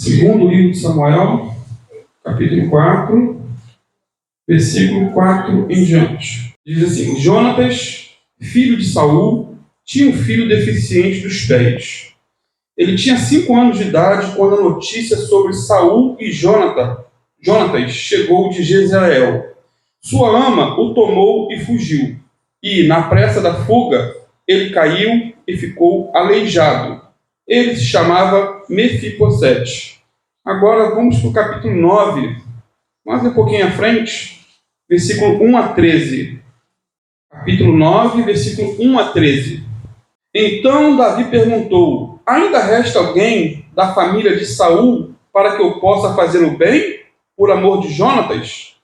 Segundo livro de Samuel, capítulo 4, versículo 4 em diante. Diz assim: Jonatas, filho de Saul, tinha um filho deficiente dos pés. Ele tinha 5 anos de idade quando a notícia sobre Saul e Jonatas chegou de Jezreel. Sua ama o tomou e fugiu. E, na pressa da fuga, ele caiu e ficou aleijado. Ele se chamava Mefibosete. Agora vamos para o capítulo 9, mais um pouquinho à frente, versículo 1 a 13. Capítulo 9, versículo 1 a 13. Então Davi perguntou: ainda resta alguém da família de Saul para que eu possa fazer o bem, por amor de Jonatas?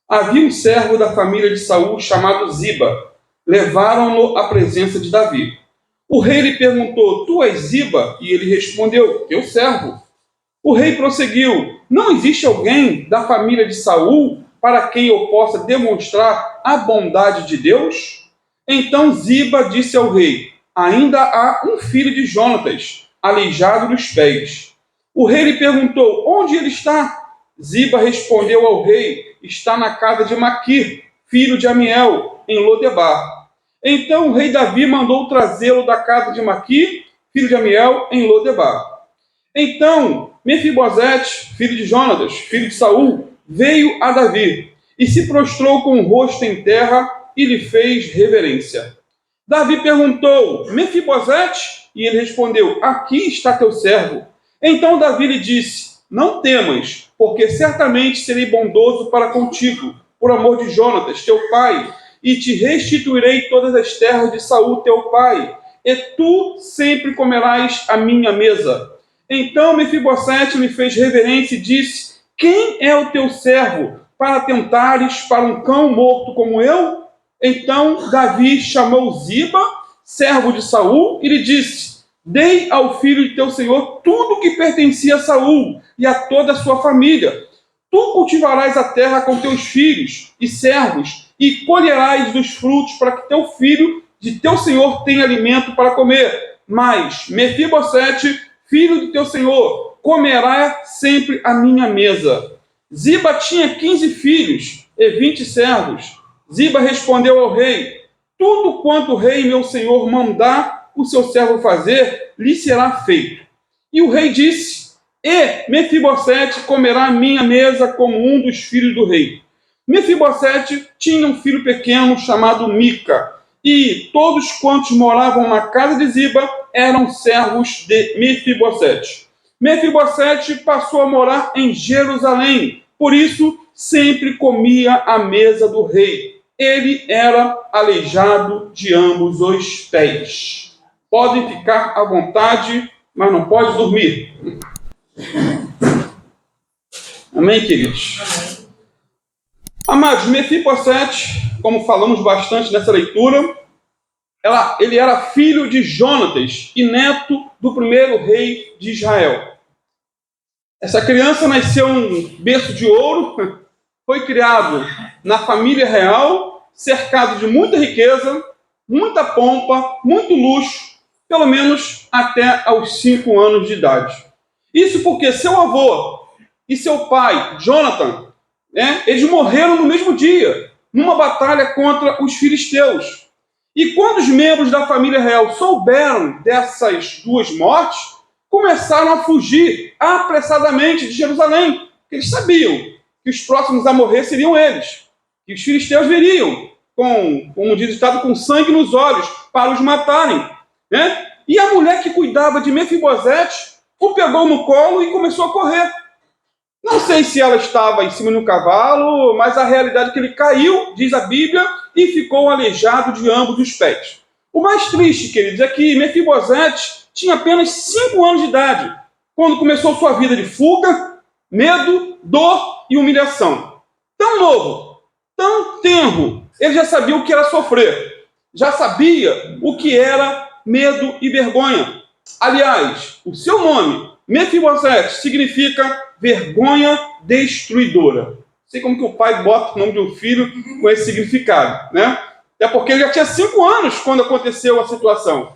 Havia um servo da família de Saul chamado Ziba. Levaram-no à presença de Davi. O rei lhe perguntou: tu és Ziba? E ele respondeu: teu servo. O rei prosseguiu: não existe alguém da família de Saul para quem eu possa demonstrar a bondade de Deus? Então Ziba disse ao rei: ainda há um filho de Jonatas, aleijado dos pés. O rei lhe perguntou: onde ele está? Ziba respondeu ao rei: está na casa de Maquir, filho de Amiel, em Lodebar. Então o rei Davi mandou trazê-lo da casa de Maquir, filho de Amiel, em Lodebar. Então Mefibosete, filho de Jonatas, filho de Saul, veio a Davi e se prostrou com o rosto em terra e lhe fez reverência. Davi perguntou: Mefibosete? E ele respondeu: aqui está teu servo. Então Davi lhe disse: não temas, porque certamente serei bondoso para contigo, por amor de Jonatas, teu pai, e te restituirei todas as terras de Saul, teu pai, e tu sempre comerás a minha mesa. Então Mefibosete lhe fez reverência e disse: quem é o teu servo, para tentares para um cão morto como eu? Então Davi chamou Ziba, servo de Saul, e lhe disse: dei ao filho de teu senhor tudo que pertencia a Saul e a toda a sua família. Tu cultivarás a terra com teus filhos e servos, e colherás dos frutos para que teu filho de teu senhor tenha alimento para comer. Mas Mefibosete, filho de teu senhor, comerá sempre a minha mesa. Ziba tinha 15 filhos e 20 servos. Ziba respondeu ao rei: tudo quanto o rei meu senhor mandar o seu servo fazer, lhe será feito. E o rei disse: e Mefibosete comerá a minha mesa como um dos filhos do rei. Mefibosete tinha um filho pequeno chamado Mica, e todos quantos moravam na casa de Ziba eram servos de Mefibosete. Mefibosete passou a morar em Jerusalém, por isso sempre comia à mesa do rei. Ele era aleijado de ambos os pés. Podem ficar à vontade, mas não pode dormir. Amém, queridos? Amém. Amados, Mefibosete, como falamos bastante nessa leitura, ele era filho de Jonatas e neto do primeiro rei de Israel. Essa criança nasceu num berço de ouro, foi criado na família real, cercado de muita riqueza, muita pompa, muito luxo, pelo menos até aos 5 anos de idade. Isso porque seu avô e seu pai, Jonathan, eles morreram no mesmo dia, numa batalha contra os filisteus. E quando os membros da família real souberam dessas duas mortes, começaram a fugir apressadamente de Jerusalém, porque eles sabiam que os próximos a morrer seriam eles, que os filisteus viriam, como diz o ditado, com sangue nos olhos, para os matarem. E a mulher que cuidava de Mefibosete o pegou no colo e começou a correr. Não sei se ela estava em cima de um cavalo, mas a realidade é que ele caiu, diz a Bíblia, e ficou aleijado de ambos os pés. O mais triste, queridos, é que Mefibosete tinha apenas 5 anos de idade, quando começou sua vida de fuga, medo, dor e humilhação. Tão novo, tão tenro, ele já sabia o que era sofrer, já sabia o que era medo e vergonha. Aliás, o seu nome, Mefibosete, significa vergonha destruidora. Sei como que o pai bota o nome de um filho com esse significado, né? Até porque ele já tinha 5 anos quando aconteceu a situação.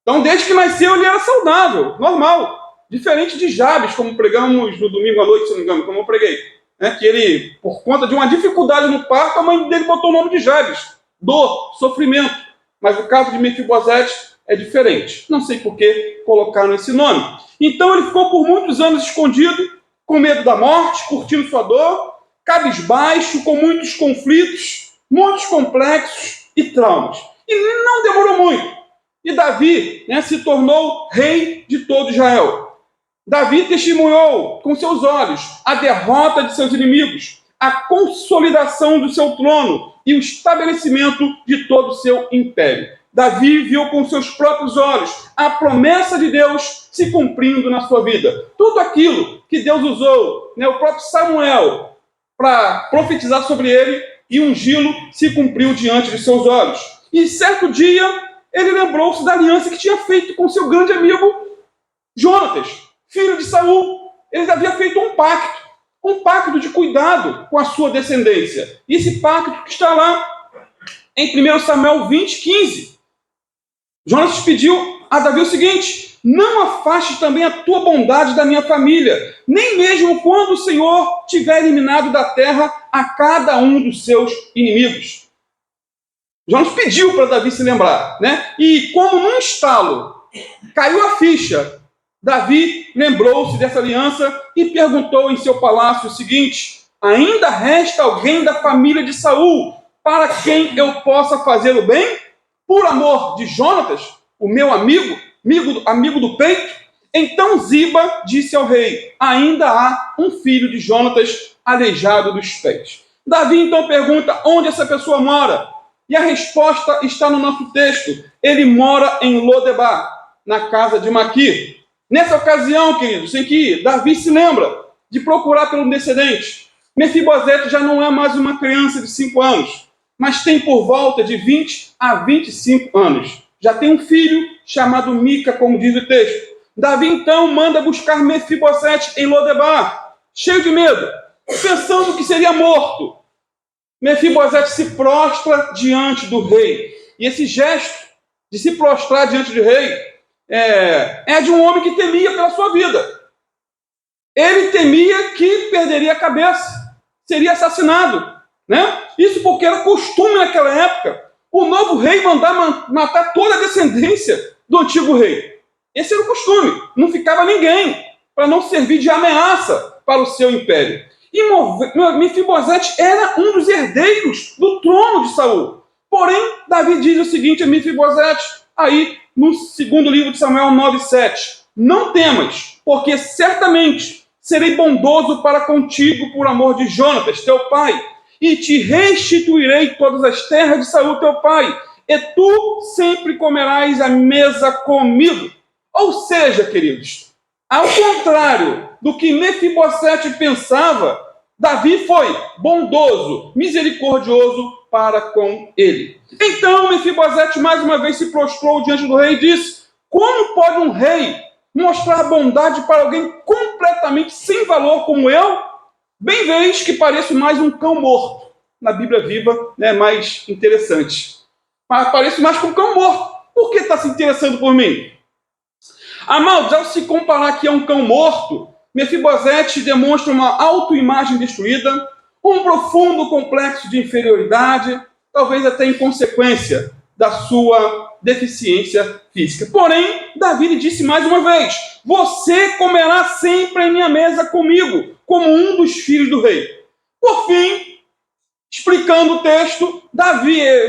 Então, desde que nasceu, ele era saudável, normal. Diferente de Jabes, como pregamos no domingo à noite, se não me engano, como eu preguei. Né? Que ele, por conta de uma dificuldade no parto, a mãe dele botou o nome de Jabes. Dor, sofrimento. Mas o caso de Mefibosete é diferente. Não sei por que colocaram esse nome. Então ele ficou por muitos anos escondido, com medo da morte, curtindo sua dor, cabisbaixo, com muitos conflitos, muitos complexos e traumas. E não demorou muito. E Davi, né, se tornou rei de todo Israel. Davi testemunhou com seus olhos a derrota de seus inimigos, a consolidação do seu trono e o estabelecimento de todo o seu império. Davi viu com seus próprios olhos a promessa de Deus se cumprindo na sua vida. Tudo aquilo que Deus usou, né, o próprio Samuel, para profetizar sobre ele e ungí-lo, se cumpriu diante de seus olhos. E certo dia, ele lembrou-se da aliança que tinha feito com seu grande amigo Jonatas, filho de Saul. Ele havia feito um pacto de cuidado com a sua descendência. E esse pacto que está lá em 1 Samuel 20, 15. Jonatas pediu a Davi o seguinte: não afaste também a tua bondade da minha família, nem mesmo quando o Senhor tiver eliminado da terra a cada um dos seus inimigos. Jonatas pediu para Davi se lembrar, né? E como num estalo caiu a ficha, Davi lembrou-se dessa aliança e perguntou em seu palácio o seguinte: ainda resta alguém da família de Saul para quem eu possa fazer o bem? Por amor de Jonatas, o meu amigo do peito? Então Ziba disse ao rei: ainda há um filho de Jonatas aleijado dos pés. Davi então pergunta onde essa pessoa mora. E a resposta está no nosso texto. Ele mora em Lodebar, na casa de Maquir. Nessa ocasião, queridos, em que Davi se lembra de procurar pelo descendente, Mefibosete já não é mais uma criança de 5 anos, mas tem por volta de 20 a 25 anos. Já tem um filho chamado Mica, como diz o texto. Davi então manda buscar Mefibosete em Lodebar, cheio de medo, pensando que seria morto. Mefibosete se prostra diante do rei. E esse gesto de se prostrar diante do rei é de um homem que temia pela sua vida. Ele temia que perderia a cabeça, seria assassinado. Né? Isso porque era costume naquela época o novo rei mandar matar toda a descendência do antigo rei. Esse era o costume. Não ficava ninguém para não servir de ameaça para o seu império. E Mefibosete era um dos herdeiros do trono de Saul. Porém, Davi diz o seguinte a Mefibosete, aí no segundo livro de Samuel 9:7. Não temas, porque certamente serei bondoso para contigo por amor de Jonatas, teu pai, e te restituirei todas as terras de Saul, teu pai, e tu sempre comerás à mesa comigo. Ou seja, queridos, ao contrário do que Mefibosete pensava, Davi foi bondoso, misericordioso para com ele. Então Mefibosete mais uma vez se prostrou diante do rei e disse: como pode um rei mostrar bondade para alguém completamente sem valor como eu? Bem vês que pareço mais um cão morto. Na Bíblia Viva, né, mais interessante. Mas pareço mais com um cão morto. Por que está se interessando por mim? Amados, ao se comparar aqui a um cão morto, Mefibosete demonstra uma autoimagem destruída, um profundo complexo de inferioridade, talvez até em consequência da sua deficiência física. Porém, Davi lhe disse mais uma vez: você comerá sempre em minha mesa comigo, como um dos filhos do rei. Por fim, explicando o texto,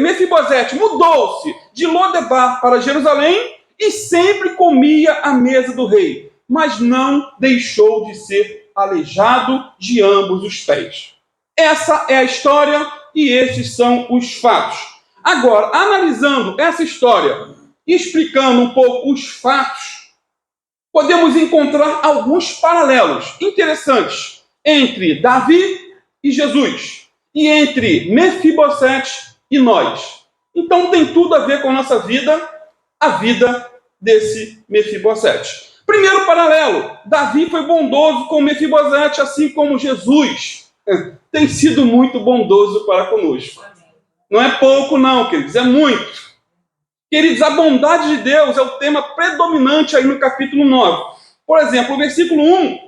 Mefibosete mudou-se de Lodebar para Jerusalém e sempre comia à mesa do rei, mas não deixou de ser aleijado de ambos os pés. Essa é a história e esses são os fatos. Agora, analisando essa história e explicando um pouco os fatos, podemos encontrar alguns paralelos interessantes entre Davi e Jesus e entre Mefibosete e nós. Então tem tudo a ver com a nossa vida, a vida desse Mefibosete. Primeiro paralelo, Davi foi bondoso com Mefibosete, assim como Jesus tem sido muito bondoso para conosco. Não é pouco não, queridos, é muito. Queridos, a bondade de Deus é o tema predominante aí no capítulo 9. Por exemplo, o versículo 1.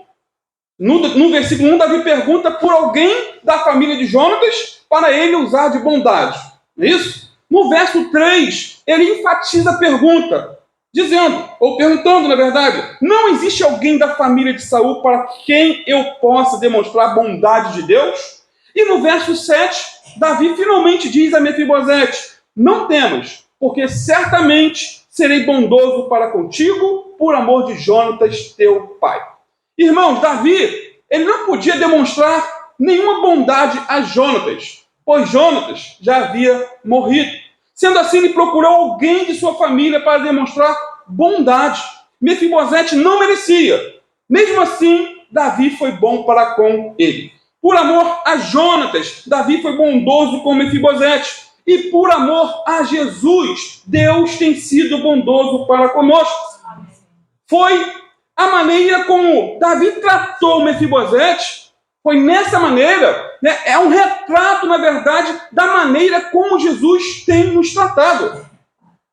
No versículo 1, Davi pergunta por alguém da família de Jonatas para ele usar de bondade. Não é isso? No verso 3, ele enfatiza a pergunta, dizendo, ou perguntando, na verdade, não existe alguém da família de Saul para quem eu possa demonstrar a bondade de Deus? E no verso 7, Davi finalmente diz a Mefibosete, não temas, porque certamente serei bondoso para contigo por amor de Jonatas, teu pai. Irmãos, Davi, ele não podia demonstrar nenhuma bondade a Jonatas, pois Jonatas já havia morrido. Sendo assim, ele procurou alguém de sua família para demonstrar bondade. Mefibosete não merecia. Mesmo assim, Davi foi bom para com ele. Por amor a Jonatas, Davi foi bondoso com Mefibosete. E por amor a Jesus, Deus tem sido bondoso para conosco. Foi a maneira como Davi tratou Mefibosete, foi nessa maneira, né, é um retrato, na verdade, da maneira como Jesus tem nos tratado.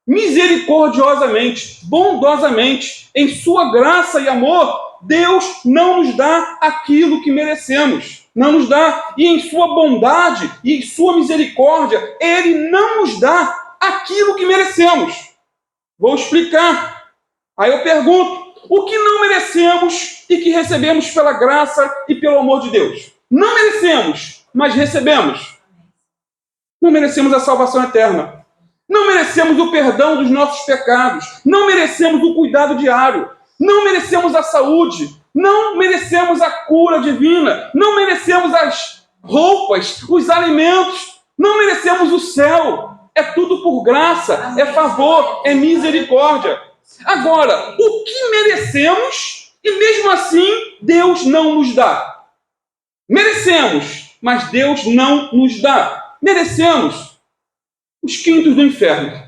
Misericordiosamente, bondosamente, em sua graça e amor, Deus não nos dá aquilo que merecemos. Não nos dá. E em sua bondade e em sua misericórdia, Ele não nos dá aquilo que merecemos. Vou explicar. Aí eu pergunto, o que não merecemos e que recebemos pela graça e pelo amor de Deus? Não merecemos, mas recebemos. Não merecemos a salvação eterna. Não merecemos o perdão dos nossos pecados. Não merecemos o cuidado diário. Não merecemos a saúde. Não merecemos a cura divina. Não merecemos as roupas, os alimentos. Não merecemos o céu. É tudo por graça, é favor, é misericórdia. Agora, o que merecemos e mesmo assim Deus não nos dá? Merecemos, mas Deus não nos dá. Merecemos os quintos do inferno.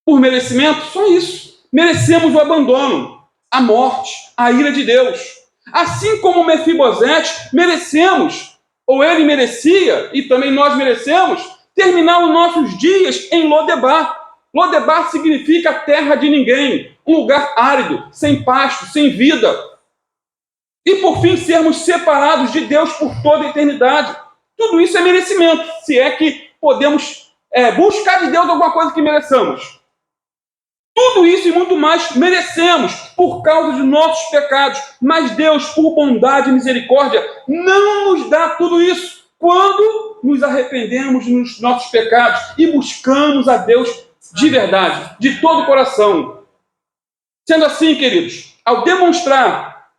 Por merecimento, só isso. Merecemos o abandono, a morte, a ira de Deus. Assim como Mefibosete, merecemos, ou ele merecia, e também nós merecemos, terminar os nossos dias em Lodebar. Lodebar significa terra de ninguém, um lugar árido, sem pasto, sem vida. E por fim, sermos separados de Deus por toda a eternidade. Tudo isso é merecimento, se é que podemos buscar de Deus alguma coisa que mereçamos. Tudo isso e muito mais merecemos por causa de nossos pecados. Mas Deus, por bondade e misericórdia, não nos dá tudo isso quando nos arrependemos dos nossos pecados e buscamos a Deus de verdade, de todo o coração. Sendo assim, queridos, ao demonstrar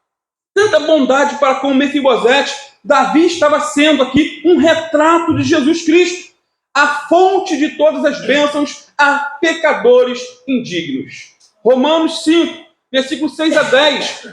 tanta bondade para com Mefibosete, Davi estava sendo aqui um retrato de Jesus Cristo, a fonte de todas as bênçãos a pecadores indignos. Romanos 5, versículos 6 a 10,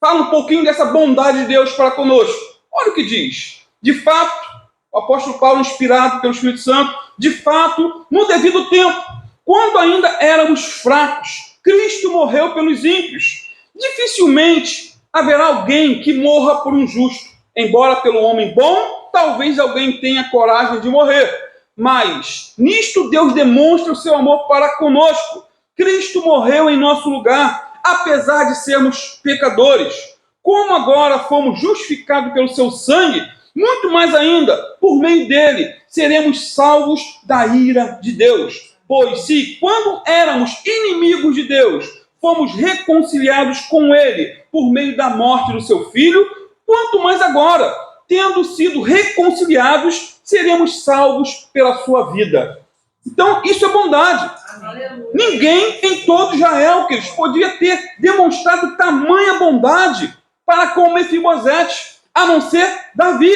fala um pouquinho dessa bondade de Deus para conosco. Olha o que diz. De fato, o apóstolo Paulo, inspirado pelo Espírito Santo, de fato, no devido tempo, quando ainda éramos fracos, Cristo morreu pelos ímpios. Dificilmente haverá alguém que morra por um justo. Embora pelo homem bom, talvez alguém tenha coragem de morrer. Mas nisto Deus demonstra o seu amor para conosco. Cristo morreu em nosso lugar, apesar de sermos pecadores. Como agora fomos justificados pelo seu sangue, muito mais ainda, por meio dele, seremos salvos da ira de Deus. Pois se, quando éramos inimigos de Deus, fomos reconciliados com ele por meio da morte do seu Filho, quanto mais agora, tendo sido reconciliados, seremos salvos pela sua vida. Então, isso é bondade. Aleluia. Ninguém em todo Israel, queridos, podia ter demonstrado tamanha bondade para com Mefibosete, a não ser Davi,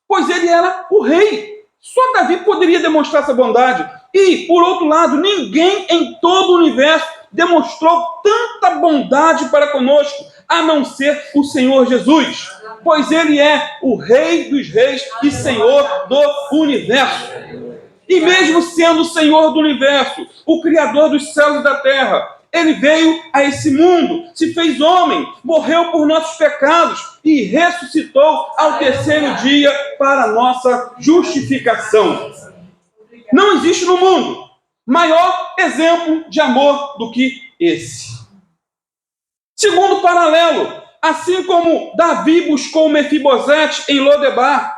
pois ele era o rei. Só Davi poderia demonstrar essa bondade. E, por outro lado, ninguém em todo o universo demonstrou tanta bondade para conosco, a não ser o Senhor Jesus, pois Ele é o Rei dos Reis e Senhor do universo. E mesmo sendo o Senhor do universo, o Criador dos céus e da terra, Ele veio a esse mundo, se fez homem, morreu por nossos pecados e ressuscitou ao terceiro dia para a nossa justificação. Não existe no mundo maior exemplo de amor do que esse. Segundo paralelo, assim como Davi buscou Mefibosete em Lodebar,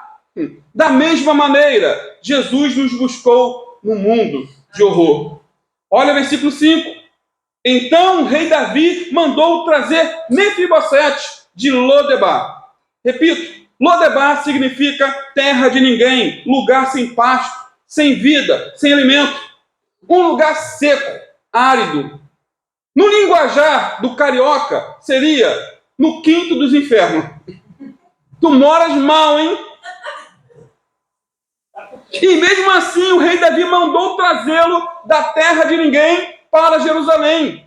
da mesma maneira, Jesus nos buscou no mundo de horror. Olha o versículo 5. Então o rei Davi mandou trazer Mefibosete de Lodebar. Repito, Lodebar significa terra de ninguém, lugar sem pasto, sem vida, sem alimento. Um lugar seco, árido. No linguajar do carioca, seria no quinto dos infernos. Tu moras mal, hein? E mesmo assim, o rei Davi mandou trazê-lo da terra de ninguém para Jerusalém.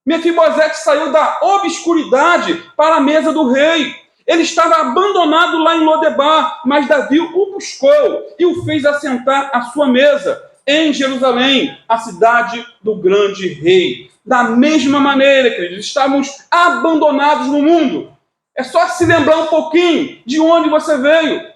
Mefibosete saiu da obscuridade para a mesa do rei. Ele estava abandonado lá em Lodebar, mas Davi o buscou e o fez assentar à sua mesa em Jerusalém, a cidade do grande rei. Da mesma maneira, queridos, estávamos abandonados no mundo. É só se lembrar um pouquinho de onde você veio.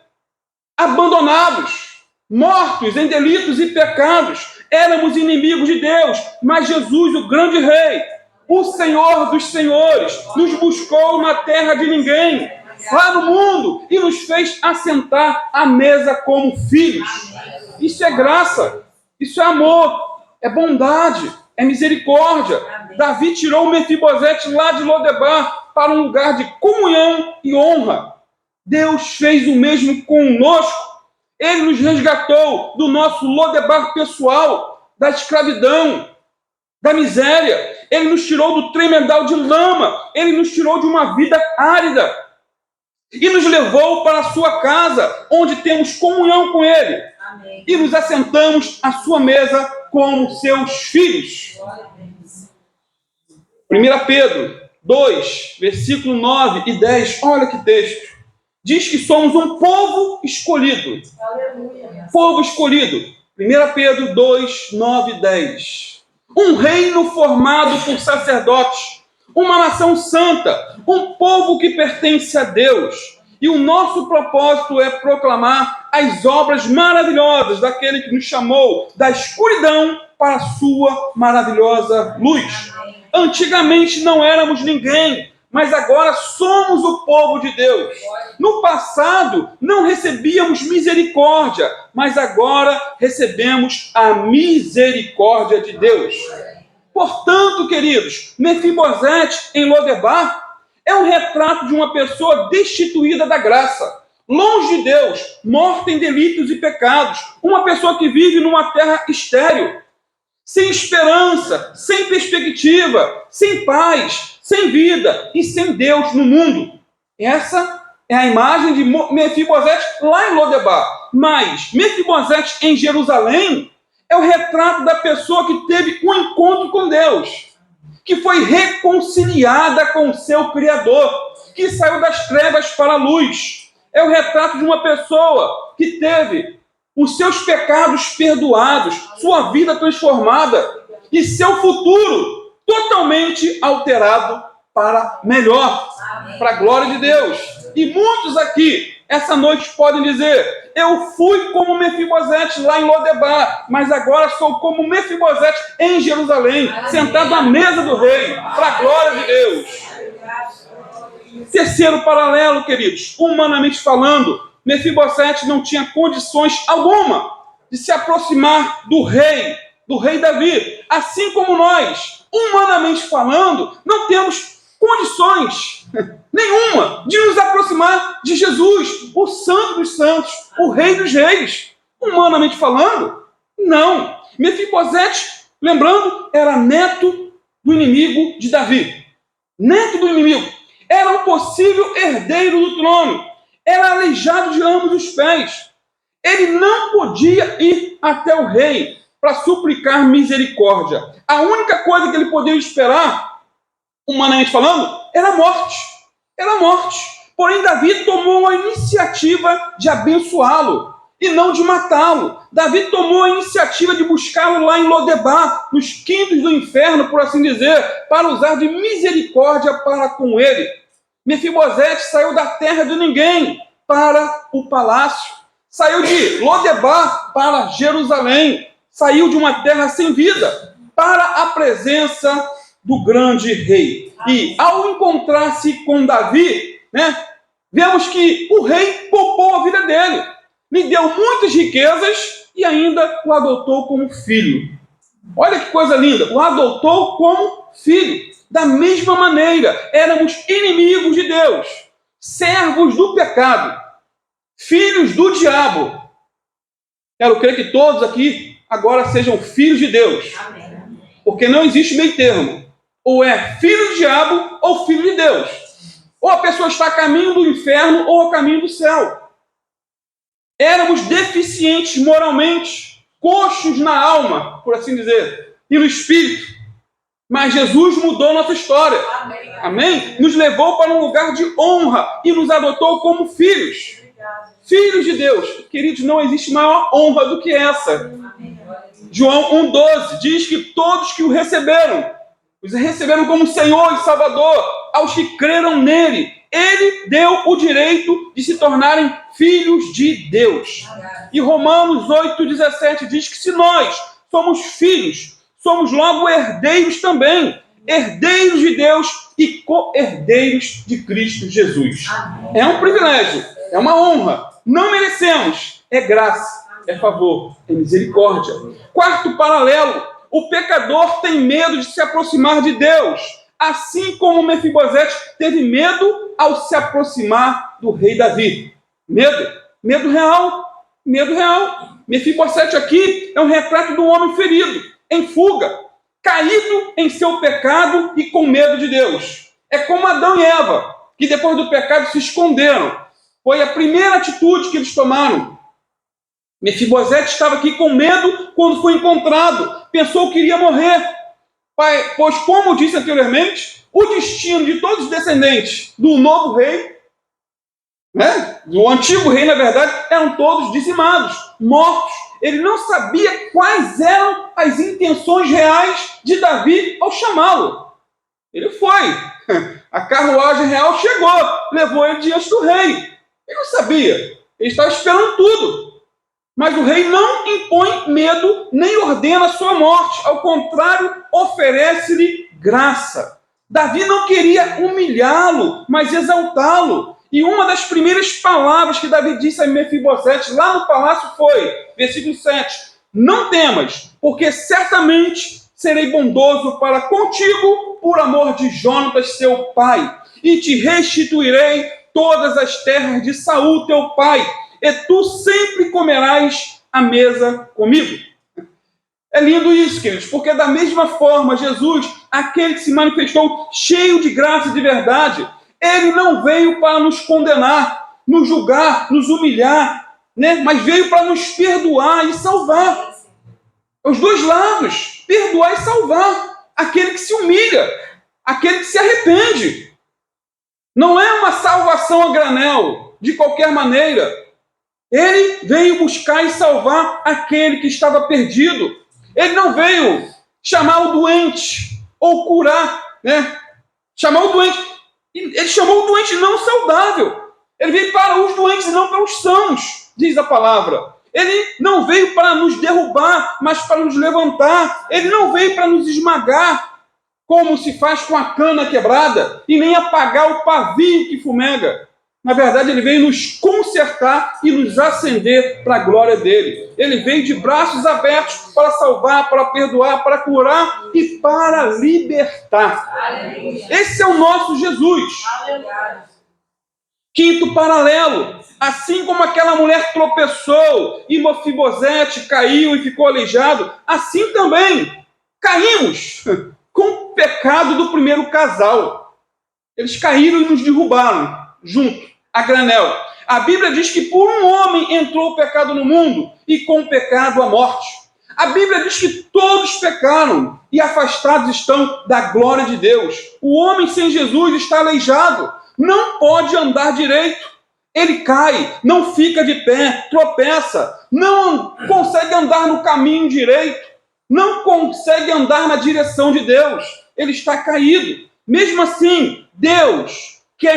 Abandonados, mortos em delitos e pecados, éramos inimigos de Deus, mas Jesus, o grande rei, o Senhor dos senhores, nos buscou na terra de ninguém, lá no mundo, e nos fez assentar à mesa como filhos. Isso é graça, isso é amor, é bondade, é misericórdia. Davi tirou o Mefibosete lá de Lodebar para um lugar de comunhão e honra. Deus fez o mesmo conosco. Ele nos resgatou do nosso Lodebar pessoal, da escravidão, da miséria. Ele nos tirou do tremedal de lama. Ele nos tirou de uma vida árida. E nos levou para a sua casa, onde temos comunhão com Ele. Amém. E nos assentamos à sua mesa como seus filhos. 1 Pedro 2, versículo 9 e 10. Olha que texto. Diz que somos um povo escolhido. Aleluia. Povo escolhido. 1 Pedro 2, 9 e 10. Um reino formado por sacerdotes, uma nação santa, um povo que pertence a Deus. E o nosso propósito é proclamar as obras maravilhosas daquele que nos chamou da escuridão para a sua maravilhosa luz. Antigamente não éramos ninguém, mas agora somos o povo de Deus. No passado não recebíamos misericórdia, mas agora recebemos a misericórdia de Deus. Portanto, queridos, Mefibosete em Lodebar é um retrato de uma pessoa destituída da graça, longe de Deus, morta em delitos e pecados, uma pessoa que vive numa terra estéril, sem esperança, sem perspectiva, sem paz, sem vida e sem Deus no mundo. Essa é a imagem de Mefibosete lá em Lodebar. Mas Mefibosete em Jerusalém é o retrato da pessoa que teve um encontro com Deus, que foi reconciliada com o seu Criador, que saiu das trevas para a luz. É o retrato de uma pessoa que teve os seus pecados perdoados, sua vida transformada e seu futuro totalmente alterado para melhor, para a glória de Deus. E muitos aqui, essa noite, podem dizer: eu fui como Mefibosete lá em Lodebar, mas agora sou como Mefibosete em Jerusalém, sentado à mesa do rei, para a glória de Deus. Terceiro paralelo, queridos, humanamente falando, Mefibosete não tinha condições alguma de se aproximar do rei Davi. Assim como nós, humanamente falando, não temos condições nenhuma de nos aproximar de Jesus, o Santo dos Santos, o Rei dos Reis. Humanamente falando, não. Mefibosete, lembrando, era neto do inimigo de Davi. Neto do inimigo. Era um possível herdeiro do trono. Era aleijado de ambos os pés. Ele não podia ir até o rei para suplicar misericórdia. A única coisa que ele podia esperar, humanamente falando, era a morte. Era a morte. Porém, Davi tomou a iniciativa de abençoá-lo e não de matá-lo. Davi tomou a iniciativa de buscá-lo lá em Lodebar, nos quintos do inferno, por assim dizer, para usar de misericórdia para com ele. Mefibosete saiu da terra de ninguém para o palácio. Saiu de Lodebar para Jerusalém. Saiu de uma terra sem vida para a presença do grande rei. E ao encontrar-se com Davi, né, vemos que o rei poupou a vida dele, lhe deu muitas riquezas e ainda o adotou como filho. Olha que coisa linda, o adotou como filho. Da mesma maneira, éramos inimigos de Deus, servos do pecado, filhos do diabo. Quero crer que todos aqui agora sejam filhos de Deus. Amém. Porque não existe meio termo. Ou é filho do diabo ou filho de Deus. Ou a pessoa está a caminho do inferno ou a caminho do céu. Éramos deficientes moralmente, coxos na alma, por assim dizer, e no espírito. Mas Jesus mudou nossa história. Amém. Amém? Nos levou para um lugar de honra e nos adotou como filhos. Filhos de Deus. Queridos, não existe maior honra do que essa. João 1,12 diz que todos que o receberam, os receberam como Senhor e Salvador, aos que creram nele, ele deu o direito de se tornarem filhos de Deus. E Romanos 8,17 diz que se nós somos filhos, somos logo herdeiros também, herdeiros de Deus e co-herdeiros de Cristo Jesus. É um privilégio, é uma honra. Não merecemos, é graça, é favor, é misericórdia. Quarto paralelo, o pecador tem medo de se aproximar de Deus, assim como Mefibosete teve medo ao se aproximar do rei Davi. Medo real, medo real. Mefibosete aqui é um retrato de um homem ferido, em fuga, caído em seu pecado e com medo de Deus. É como Adão e Eva, que depois do pecado se esconderam. Foi a primeira atitude que eles tomaram. Mefibosete estava aqui com medo quando foi encontrado. Pensou que iria morrer. Pois, como eu disse anteriormente, o destino de todos os descendentes do novo rei, né, do antigo rei, na verdade, eram todos dizimados, mortos. Ele não sabia quais eram as intenções reais de Davi ao chamá-lo. Ele foi. A carruagem real chegou, levou ele diante do rei. Ele não sabia. Ele estava esperando tudo. Mas o rei não impõe medo, nem ordena a sua morte. Ao contrário, oferece-lhe graça. Davi não queria humilhá-lo, mas exaltá-lo. E uma das primeiras palavras que Davi disse a Mefibosete lá no palácio foi, versículo 7, não temas, porque certamente serei bondoso para contigo por amor de Jonatas, seu pai, e te restituirei todas as terras de Saul, teu pai, e tu sempre comerás à mesa comigo. É lindo isso, queridos, porque da mesma forma, Jesus, aquele que se manifestou cheio de graça e de verdade, ele não veio para nos condenar, nos julgar, nos humilhar, né? Mas veio para nos perdoar e salvar. Os dois lados, perdoar e salvar. Aquele que se humilha, aquele que se arrepende. Não é uma salvação a granel, de qualquer maneira. Ele veio buscar e salvar aquele que estava perdido. Ele não veio chamar o doente ou curar, né? Chamar o doente. Ele chamou o doente não saudável. Ele veio para os doentes e não para os sãos, diz a palavra. Ele não veio para nos derrubar, mas para nos levantar. Ele não veio para nos esmagar, como se faz com a cana quebrada, e nem apagar o pavio que fumega. Na verdade, ele veio nos consertar e nos acender para a glória dele. Ele veio de braços abertos para salvar, para perdoar, para curar e para libertar. Aleluia. Esse é o nosso Jesus. Aleluia. Quinto paralelo. Assim como aquela mulher tropeçou e Mefibosete caiu e ficou aleijado, assim também caímos com o pecado do primeiro casal. Eles caíram e nos derrubaram junto, a granel. A Bíblia diz que por um homem entrou o pecado no mundo e com o pecado a morte. A Bíblia diz que todos pecaram e afastados estão da glória de Deus. O homem sem Jesus está aleijado, não pode andar direito. Ele cai, não fica de pé, tropeça, não consegue andar no caminho direito, não consegue andar na direção de Deus. Ele está caído. Mesmo assim, Deus, que é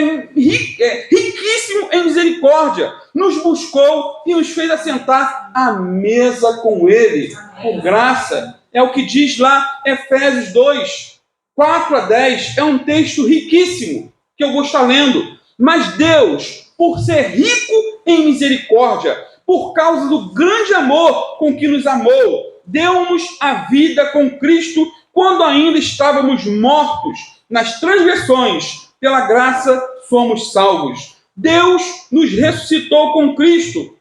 riquíssimo em misericórdia, nos buscou e nos fez assentar à mesa com Ele, por graça. É o que diz lá Efésios 2. 4 a 10 é um texto riquíssimo, que eu vou estar lendo. Mas Deus, por ser rico em misericórdia, por causa do grande amor com que nos amou, deu-nos a vida com Cristo quando ainda estávamos mortos nas transgressões. Pela graça somos salvos. Deus nos ressuscitou com Cristo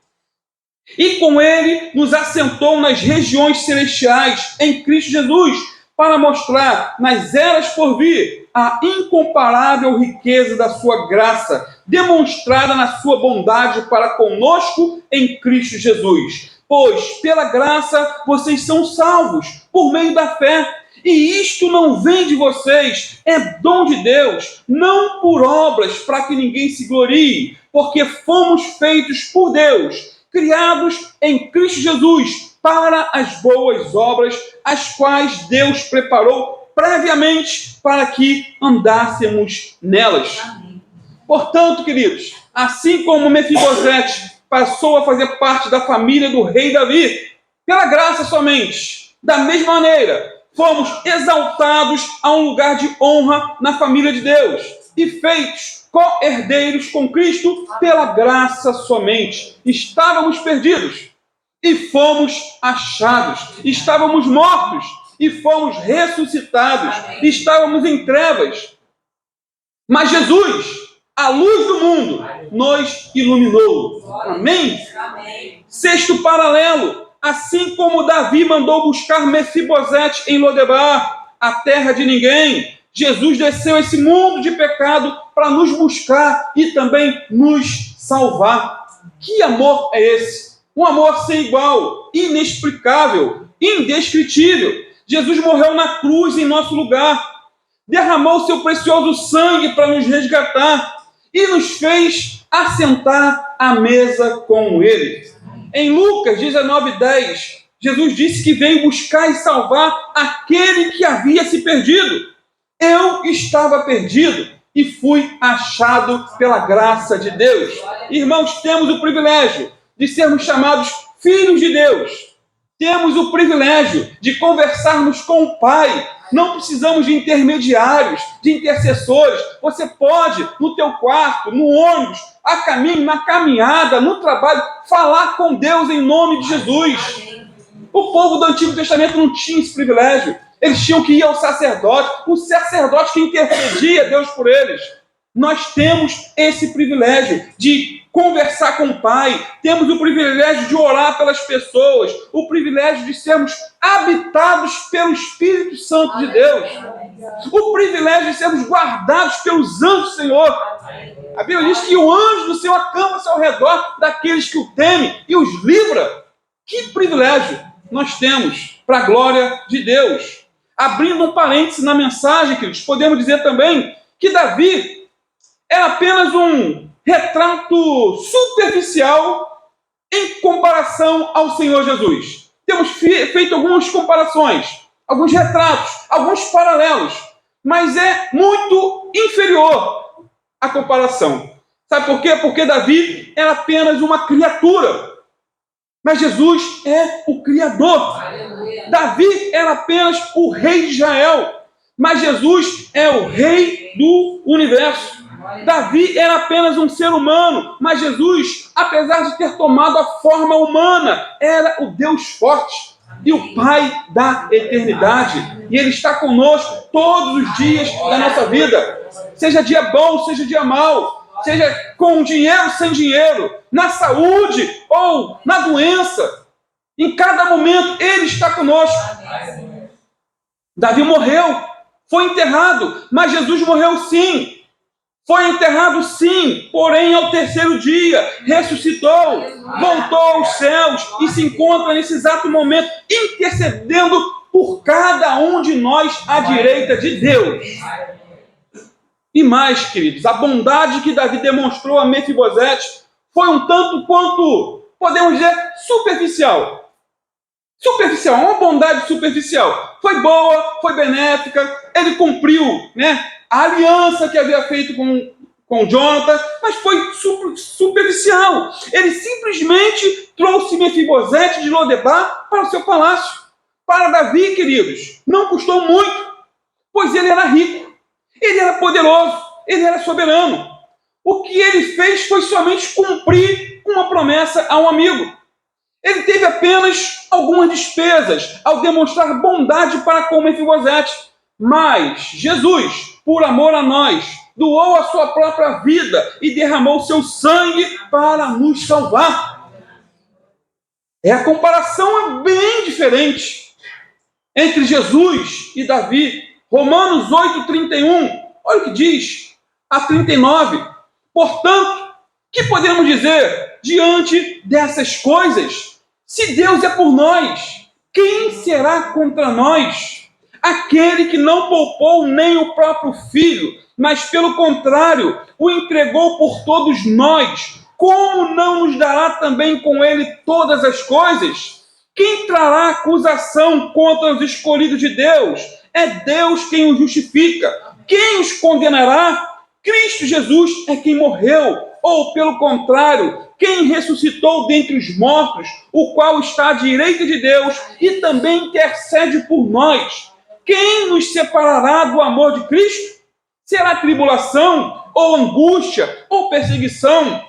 e com Ele nos assentou nas regiões celestiais em Cristo Jesus, para mostrar nas eras por vir a incomparável riqueza da sua graça, demonstrada na sua bondade para conosco em Cristo Jesus. Pois, pela graça, vocês são salvos, por meio da fé. E isto não vem de vocês, é dom de Deus, não por obras para que ninguém se glorie, porque fomos feitos por Deus, criados em Cristo Jesus, para as boas obras, as quais Deus preparou previamente para que andássemos nelas. Portanto, queridos, assim como Mefibosete passou a fazer parte da família do rei Davi, pela graça somente, da mesma maneira, fomos exaltados a um lugar de honra na família de Deus e feitos co-herdeiros com Cristo pela graça somente. Estávamos perdidos e fomos achados. Estávamos mortos e fomos ressuscitados. Estávamos em trevas. Mas Jesus, a luz do mundo, nos iluminou. Amém? Sexto paralelo. Assim como Davi mandou buscar Mefibosete em Lodebar, a terra de ninguém, Jesus desceu esse mundo de pecado para nos buscar e também nos salvar. Que amor é esse? Um amor sem igual, inexplicável, indescritível. Jesus morreu na cruz em nosso lugar, derramou seu precioso sangue para nos resgatar e nos fez assentar à mesa com Ele. Em Lucas 19:10, Jesus disse que veio buscar e salvar aquele que havia se perdido. Eu estava perdido e fui achado pela graça de Deus. Irmãos, temos o privilégio de sermos chamados filhos de Deus. Temos o privilégio de conversarmos com o Pai. Não precisamos de intermediários, de intercessores. Você pode, no teu quarto, no ônibus, a caminho, na caminhada, no trabalho, falar com Deus em nome de Jesus. O povo do Antigo Testamento não tinha esse privilégio. Eles tinham que ir ao sacerdote, o sacerdote que intercedia Deus por eles. Nós temos esse privilégio de conversar com o Pai, temos o privilégio de orar pelas pessoas, o privilégio de sermos habitados pelo Espírito Santo de Deus, o privilégio de sermos guardados pelos anjos do Senhor. A Bíblia diz que o anjo do Senhor acampa-se ao redor daqueles que o temem e os livra. Que privilégio nós temos para a glória de Deus. Abrindo um parêntese na mensagem, queridos, podemos dizer também que Davi era apenas um retrato superficial em comparação ao Senhor Jesus. Temos feito algumas comparações, alguns retratos, alguns paralelos, mas é muito inferior à comparação. Sabe por quê? Porque Davi era apenas uma criatura, mas Jesus é o Criador. Davi era apenas o rei de Israel, mas Jesus é o rei do universo. Davi era apenas um ser humano, mas Jesus, apesar de ter tomado a forma humana, era o Deus forte e o Pai da eternidade. E Ele está conosco todos os dias da nossa vida. Seja dia bom, seja dia mau, seja com dinheiro ou sem dinheiro, na saúde ou na doença. Em cada momento, Ele está conosco. Davi morreu, foi enterrado, mas Jesus morreu sim. Foi enterrado sim, porém ao terceiro dia ressuscitou, voltou aos céus e se encontra nesse exato momento intercedendo por cada um de nós à direita de Deus. E mais, queridos, a bondade que Davi demonstrou a Mefibosete foi um tanto quanto, podemos dizer, superficial. Superficial, uma bondade superficial. Foi boa, foi benéfica, ele cumpriu, a aliança que havia feito com Jonathan, mas foi superficial. Ele simplesmente trouxe Mefibosete de Lodebar para o seu palácio. Para Davi, queridos, não custou muito, pois ele era rico, ele era poderoso, ele era soberano. O que ele fez foi somente cumprir uma promessa a um amigo. Ele teve apenas algumas despesas ao demonstrar bondade para com Mefibosete. Mas Jesus, por amor a nós, doou a sua própria vida e derramou seu sangue para nos salvar. A comparação é bem diferente entre Jesus e Davi. Romanos 8:31, olha o que diz, a 39. Portanto, que podemos dizer diante dessas coisas? Se Deus é por nós, quem será contra nós? Aquele que não poupou nem o próprio filho, mas pelo contrário, o entregou por todos nós, como não nos dará também com ele todas as coisas? Quem trará acusação contra os escolhidos de Deus? É Deus quem os justifica. Quem os condenará? Cristo Jesus é quem morreu, ou pelo contrário, quem ressuscitou dentre os mortos, o qual está à direita de Deus e também intercede por nós. Quem nos separará do amor de Cristo? Será tribulação, ou angústia, ou perseguição,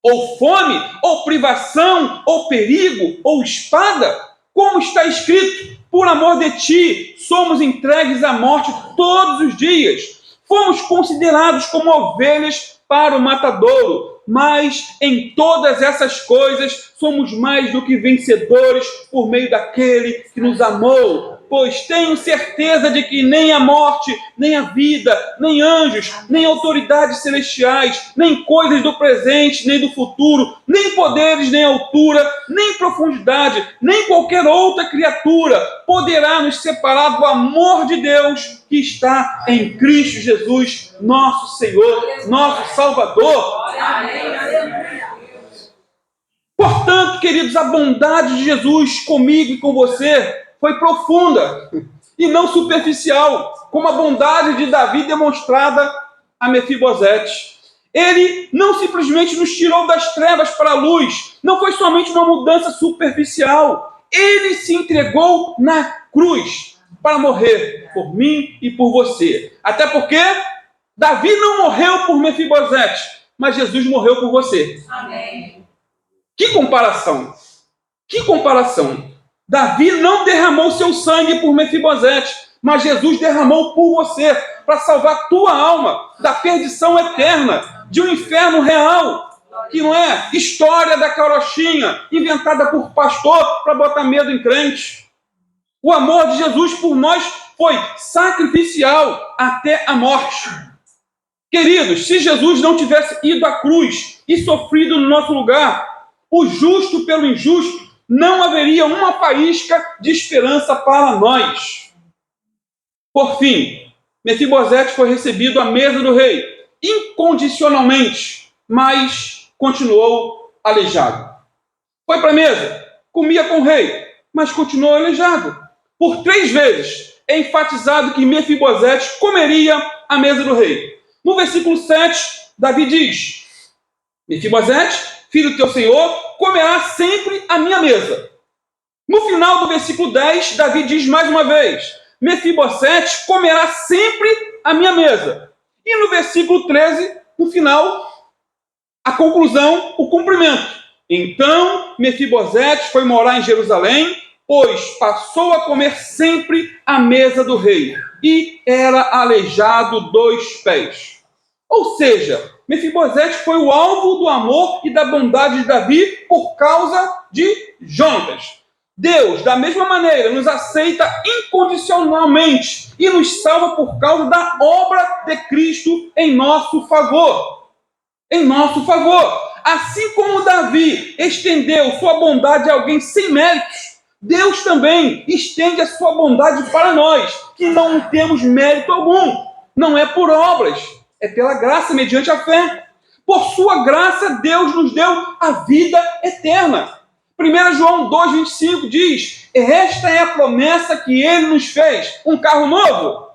ou fome, ou privação, ou perigo, ou espada? Como está escrito, por amor de ti, somos entregues à morte todos os dias. Fomos considerados como ovelhas para o matadouro, mas em todas essas coisas somos mais do que vencedores por meio daquele que nos amou. Pois tenho certeza de que nem a morte, nem a vida, nem anjos, nem autoridades celestiais, nem coisas do presente, nem do futuro, nem poderes, nem altura, nem profundidade, nem qualquer outra criatura poderá nos separar do amor de Deus que está em Cristo Jesus, nosso Senhor, nosso Salvador. Portanto, queridos, a bondade de Jesus comigo e com você foi profunda e não superficial, como a bondade de Davi demonstrada a Mefibosete. Ele não simplesmente nos tirou das trevas para a luz, não foi somente uma mudança superficial. Ele se entregou na cruz para morrer por mim e por você. Até porque Davi não morreu por Mefibosete, mas Jesus morreu por você. Amém. Que comparação! Que comparação! Davi não derramou seu sangue por Mefibosete, mas Jesus derramou por você, para salvar tua alma da perdição eterna, de um inferno real, que não é história da carochinha, inventada por pastor para botar medo em crente. O amor de Jesus por nós foi sacrificial até a morte. Queridos, se Jesus não tivesse ido à cruz e sofrido no nosso lugar, o justo pelo injusto, não haveria uma faísca de esperança para nós. Por fim, Mefibosete foi recebido à mesa do rei, incondicionalmente, mas continuou aleijado. Foi para a mesa, comia com o rei, mas continuou aleijado. Por 3 vezes é enfatizado que Mefibosete comeria à mesa do rei. No versículo 7, Davi diz: Mefibosete, filho do teu senhor, comerá sempre à minha mesa. No final do versículo 10, Davi diz mais uma vez: Mefibosete comerá sempre à minha mesa. E no versículo 13, no final, a conclusão, o cumprimento. Então Mefibosete foi morar em Jerusalém, pois passou a comer sempre à mesa do rei, e era aleijado 2 pés. Ou seja, Mefibosete foi o alvo do amor e da bondade de Davi por causa de Jonatas. Deus, da mesma maneira, nos aceita incondicionalmente e nos salva por causa da obra de Cristo em nosso favor. Em nosso favor. Assim como Davi estendeu sua bondade a alguém sem méritos, Deus também estende a sua bondade para nós, que não temos mérito algum. Não é por obras, é pela graça, mediante a fé. Por sua graça, Deus nos deu a vida eterna. 1 João 2,25 diz: esta é a promessa que ele nos fez. Um carro novo?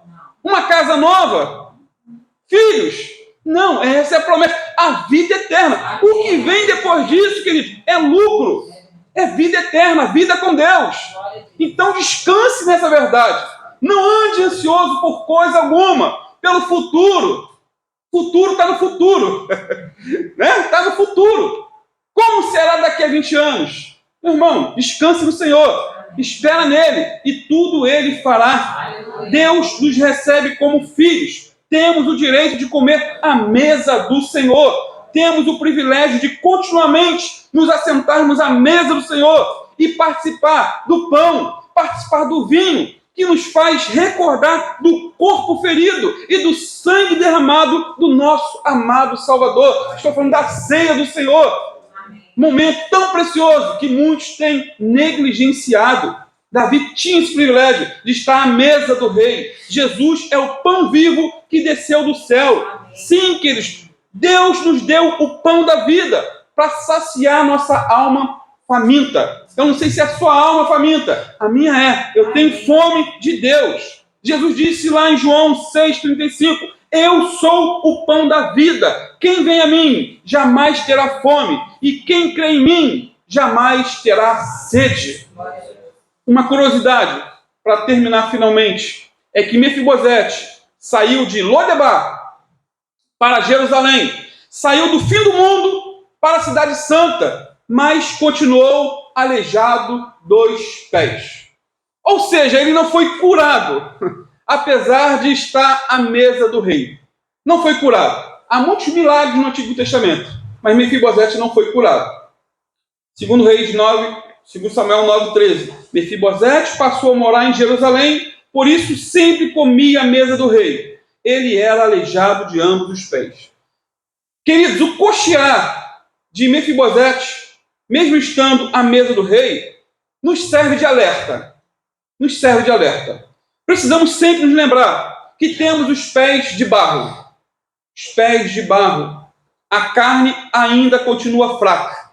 Uma casa nova? Filhos? Não, essa é a promessa. A vida eterna. O que vem depois disso, querido, é lucro. É vida eterna, vida com Deus. Então descanse nessa verdade. Não ande ansioso por coisa alguma, pelo futuro. O futuro está no futuro. Né? Está no futuro. Como será daqui a 20 anos? Meu irmão, descanse no Senhor. Espera nele e tudo ele fará. Deus nos recebe como filhos. Temos o direito de comer à mesa do Senhor. Temos o privilégio de continuamente nos assentarmos à mesa do Senhor e participar do pão, participar do vinho, que nos faz recordar do corpo ferido e do sangue derramado do nosso amado Salvador. Estou falando da ceia do Senhor. Momento tão precioso que muitos têm negligenciado. Davi tinha esse privilégio de estar à mesa do rei. Jesus é o pão vivo que desceu do céu. Sim, queridos, Deus nos deu o pão da vida para saciar nossa alma faminta. Eu não sei se é a sua alma faminta. A minha é. Eu tenho fome de Deus. Jesus disse lá em João 6,35, eu sou o pão da vida. Quem vem a mim jamais terá fome. E quem crê em mim jamais terá sede. Uma curiosidade, para terminar finalmente, é que Mefibosete saiu de Lodebar para Jerusalém. Saiu do fim do mundo para a cidade santa, mas continuou aleijado dos pés. Ou seja, ele não foi curado, apesar de estar à mesa do rei. Não foi curado. Há muitos milagres no Antigo Testamento, mas Mefibosete não foi curado. Segundo Samuel 9,13, Mefibosete passou a morar em Jerusalém, por isso sempre comia à mesa do rei. Ele era aleijado de ambos os pés. Queridos, o coxear de Mefibosete, mesmo estando à mesa do rei, nos serve de alerta. Nos serve de alerta. Precisamos sempre nos lembrar que temos os pés de barro. Os pés de barro. A carne ainda continua fraca.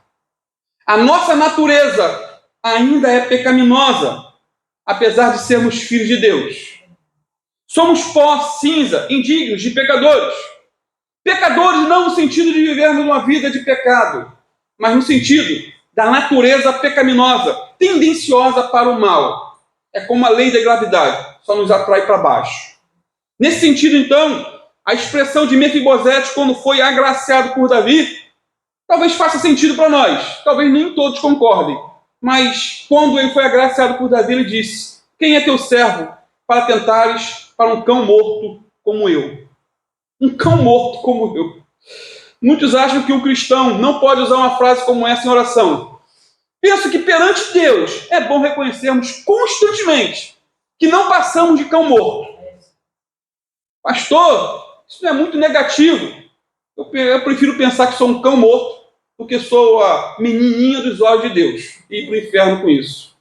A nossa natureza ainda é pecaminosa, apesar de sermos filhos de Deus. Somos pó, cinza, indignos de pecadores. Pecadores não no sentido de vivermos uma vida de pecado, mas no sentido da natureza pecaminosa, tendenciosa para o mal. É como a lei da gravidade, só nos atrai para baixo. Nesse sentido, então, a expressão de Mefibosete, quando foi agraciado por Davi, talvez faça sentido para nós. Talvez nem todos concordem. Mas quando ele foi agraciado por Davi, ele disse, quem é teu servo para tentares para um cão morto como eu? Um cão morto como eu. Muitos acham que um cristão não pode usar uma frase como essa em oração. Penso que perante Deus é bom reconhecermos constantemente que não passamos de cão morto. Pastor, isso não é muito negativo. Eu prefiro pensar que sou um cão morto do que sou a menininha dos olhos de Deus e ir para o inferno com isso.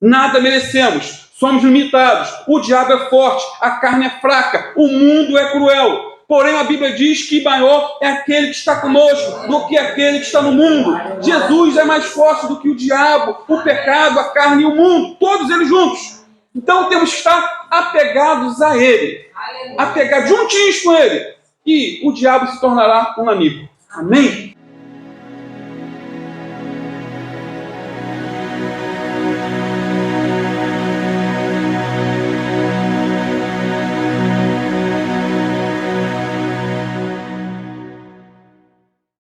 Nada merecemos. Somos limitados. O diabo é forte. A carne é fraca. O mundo é cruel. Porém, a Bíblia diz que maior é aquele que está conosco do que aquele que está no mundo. Jesus é mais forte do que o diabo, o pecado, a carne e o mundo. Todos eles juntos. Então, temos que estar apegados a Ele. Apegados juntinhos com Ele. E o diabo se tornará um amigo. Amém?